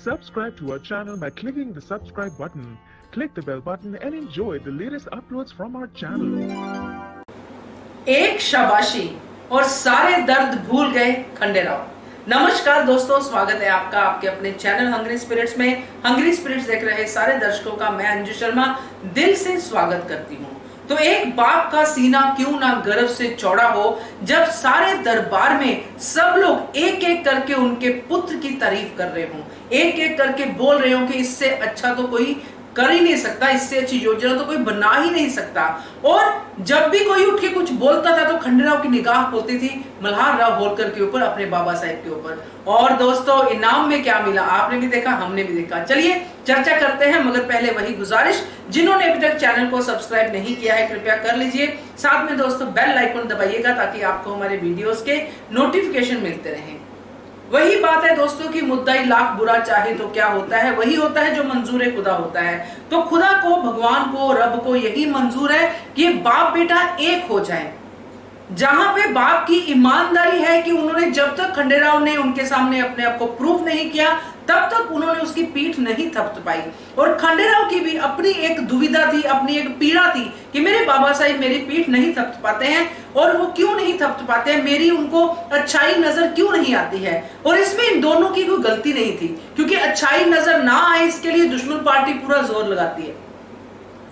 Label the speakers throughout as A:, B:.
A: Subscribe to our channel by clicking the subscribe button. Click the bell button and enjoy the latest uploads from our channel.
B: एक शाबाशी और सारे दर्द भूल गए खंडेराव। नमस्कार दोस्तों, स्वागत है आपका आपके अपने चैनल हंग्री स्पिरिट्स में। हंग्री स्पिरिट्स देख रहे सारे दर्शकों का मैं अंजू शर्मा दिल से स्वागत करती हूँ। तो एक बाप का सीना क्यों ना गर्व से चौड़ा हो, जब सारे दरबार में सब लोग एक एक करके उनके पुत्र की तारीफ कर रहे हो, एक एक करके बोल रहे हो कि इससे अच्छा तो कोई कर ही नहीं सकता, इससे अच्छी योजना तो कोई बना ही नहीं सकता। और जब भी कोई उठ के कुछ बोलता था तो खंडेराव की निगाह होती थी मल्हार राव होलकर के ऊपर, अपने बाबा साहेब के ऊपर। और दोस्तों, इनाम में क्या मिला आपने भी देखा, हमने भी देखा। चलिए चर्चा करते हैं, मगर पहले वही गुजारिश, जिन्होंने अभी तक चैनल को सब्सक्राइब नहीं किया है कृपया कर लीजिए। साथ में दोस्तों बेल आइकन दबाइएगा ताकि आपको हमारे वीडियोस के नोटिफिकेशन मिलते रहें। वही बात है दोस्तों कि मुद्दाई लाख बुरा चाहे तो क्या होता है, वही होता है जो मंजूर खुदा होता है। तो खुदा को, भगवान को, रब को यही मंजूर है कि बाप बेटा एक हो जाए। जहां पे बाप की ईमानदारी है कि उन्होंने जब तक खंडेराव ने उनके सामने अपने आप को प्रूफ नहीं किया तब तक उन्होंने उसकी पीठ नहीं थपथपाई। और खंडेराव की भी अपनी एक दुविधा थी, अपनी एक पीड़ा थी कि मेरे बाबा साहिब मेरी पीठ नहीं थपथपाते हैं। और वो क्यों नहीं थपथपाते हैं, मेरी उनको अच्छाई नजर क्यों नहीं आती है। और इसमें इन दोनों की कोई गलती नहीं थी, क्योंकि अच्छाई नजर ना आए इसके लिए दुश्मन पार्टी पूरा जोर लगाती है।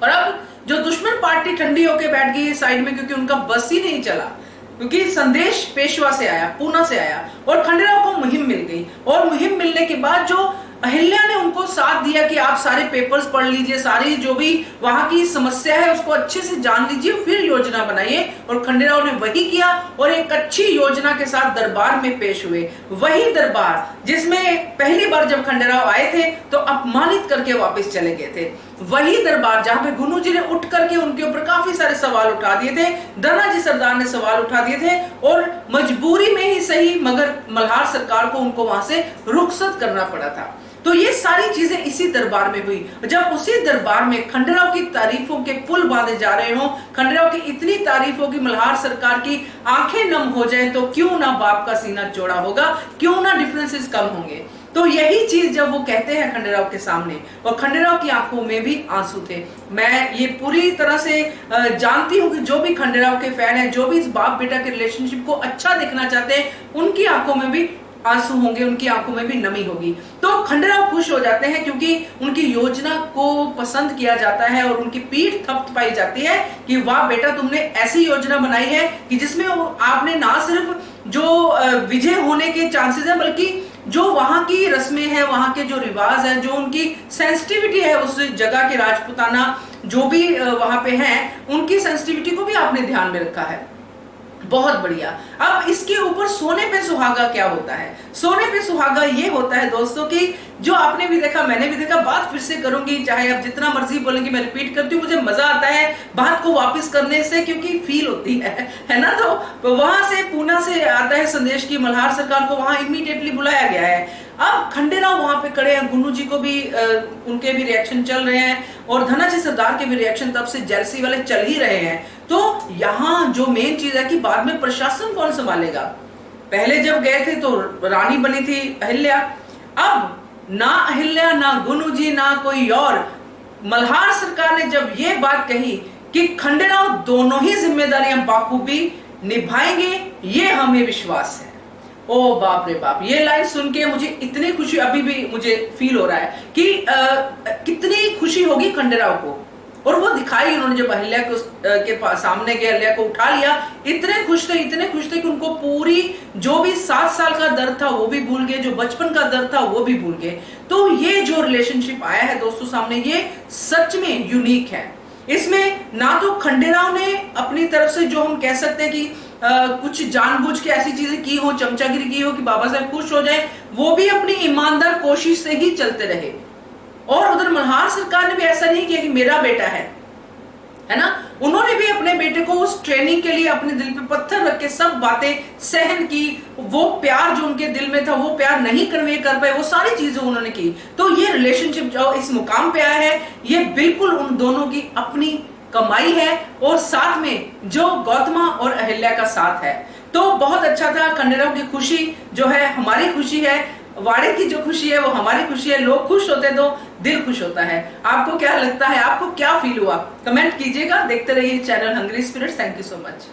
B: और अब जो दुश्मन पार्टी ठंडी होकर बैठ गई है साइड में, क्योंकि उनका बस ही नहीं चला, क्योंकि संदेश पेशवा से आया, पूना से आया और खंडेराव को मुहिम मिल गई। और मुहिम मिलने के बाद जो अहिल्या ने उनको साथ दिया कि आप सारे पेपर्स पढ़ लीजिए, सारी जो भी वहां की समस्या है उसको अच्छे से जान लीजिए, फिर योजना बनाइए। और खंडेराव ने वही किया और एक अच्छी योजना के साथ दरबार में पेश हुए। वही दरबार जिसमें पहली बार जब खंडेराव आए थे तो अपमानित करके वापस चले गए थे। वही दरबार जहां पे गुनू जी ने उठ करके उनके ऊपर काफी सारे सवाल उठा दिए थे, धनाजी सरदार ने सवाल उठा दिए थे और मजबूरी में ही सही मगर मल्हार सरकार को उनको वहां से रुखसत करना पड़ा था। तो ये सारी चीजें इसी दरबार में हुई। जब उसी दरबार में खंडेराव की तारीफों के पुल बांधे जा रहे हो, खंडेराव की इतनी तारीफों की मल्हार सरकार की आंखें नम हो जाएं, तो क्यों ना बाप का सीना चौड़ा होगा, क्यों ना डिफरेंसेस कम होंगे। तो यही चीज जब वो कहते हैं खंडेराव के सामने, और खंडेराव की आंखों में भी आंसू थे। मैं ये पूरी तरह से जानती हूँ कि जो भी खंडेराव के फैन है, जो भी इस बाप बेटा के रिलेशनशिप को अच्छा देखना चाहते हैं, उनकी आंखों में भी आंसू होंगे, उनकी आंखों में भी नमी होगी। तो खंडेराव खुश हो जाते हैं क्योंकि उनकी योजना को पसंद किया जाता है और उनकी पीठ थपथपाई जाती है कि वाह बेटा, तुमने ऐसी योजना बनाई है कि जिसमें आपने ना सिर्फ जो विजय होने के चांसेस है, बल्कि जो वहां की रस्में हैं, वहां के जो रिवाज है, जो उनकी सेंसिटिविटी है उस जगह के राजपुताना जो भी वहां पे हैं, उनकी सेंसिटिविटी को भी आपने ध्यान में रखा है। बहुत बढ़िया। अब इसके ऊपर सोने पे सुहागा क्या होता है? सोने पे सुहागा ये होता है दोस्तों कि जो आपने भी देखा, मैंने भी देखा, बात फिर से करूंगी, चाहे आप जितना मर्जी बोलेंगे, मैं रिपीट करती हूँ, मुझे मजा आता है बात को वापस करने से, क्योंकि फील होती है ना। तो वहां से पूना से आता है संदेश की मल्हार सरकार को वहां इमीडिएटली बुलाया गया है। अब खंडेराव वहां पे खड़े हैं, गुन्नू जी को भी उनके भी रिएक्शन चल रहे हैं और धनाजी सरदार के भी रिएक्शन तब से जेलसी वाले चल ही रहे हैं। तो यहाँ जो मेन चीज है कि बाद में प्रशासन कौन संभालेगा। पहले जब गए थे तो रानी बनी थी अहिल्या, अब ना अहिल्या, ना गुन्नू जी, ना कोई और, मल्हार सरकार ने जब ये बात कही कि खंडेराव दोनों ही जिम्मेदारियां बाखूबी निभाएंगे, ये हमें विश्वास है। ओ बाप रे बाप, ये लाइन सुन के मुझे इतनी खुशी, अभी भी मुझे फील हो रहा है कि कितनी खुशी होगी खंडेराव को। और वो दिखाई उन्होंने जब अहिल्या के सामने गए, अहिल्या को उठा लिया, इतने खुश थे, इतने खुश थे कि उनको पूरी जो भी 7 साल का दर्द था वो भी भूल गए, जो बचपन का दर्द था वो भी भूल गए। तो ये जो रिलेशनशिप आया है दोस्तों सामने, ये सच में यूनिक है। इसमें ना तो खंडेराव ने अपनी तरफ से जो हम कह सकते हैं कि कुछ जानबूझ के ऐसी चीजें की हो, चमचागिरी की हो कि बाबा साहब खुश हो जाए, वो भी अपनी ईमानदार कोशिश से ही चलते रहे। और उधर मल्हार सरकार ने भी ऐसा नहीं किया कि मेरा बेटा है ना, उन्होंने भी अपने बेटे को उस ट्रेनिंग के लिए अपने दिल पे पत्थर रख के सब बातें सहन की। वो प्यार जो उनके दिल में था वो प्यार नहीं कन्वे कर पाए, वो सारी चीजें उन्होंने की। तो ये रिलेशनशिप जो इस मुकाम पे आया है, ये बिल्कुल उन दोनों की अपनी कमाई है और साथ में जो गौतमा और अहिल्या का साथ है। तो बहुत अच्छा था। खंडेराव की खुशी जो है हमारी खुशी है वाड़े की जो खुशी है वो हमारी खुशी है। लोग खुश होते तो दिल खुश होता है। आपको क्या लगता है, आपको क्या फील हुआ, कमेंट कीजिएगा। देखते रहिए channel hungry spirits. Thank you so much.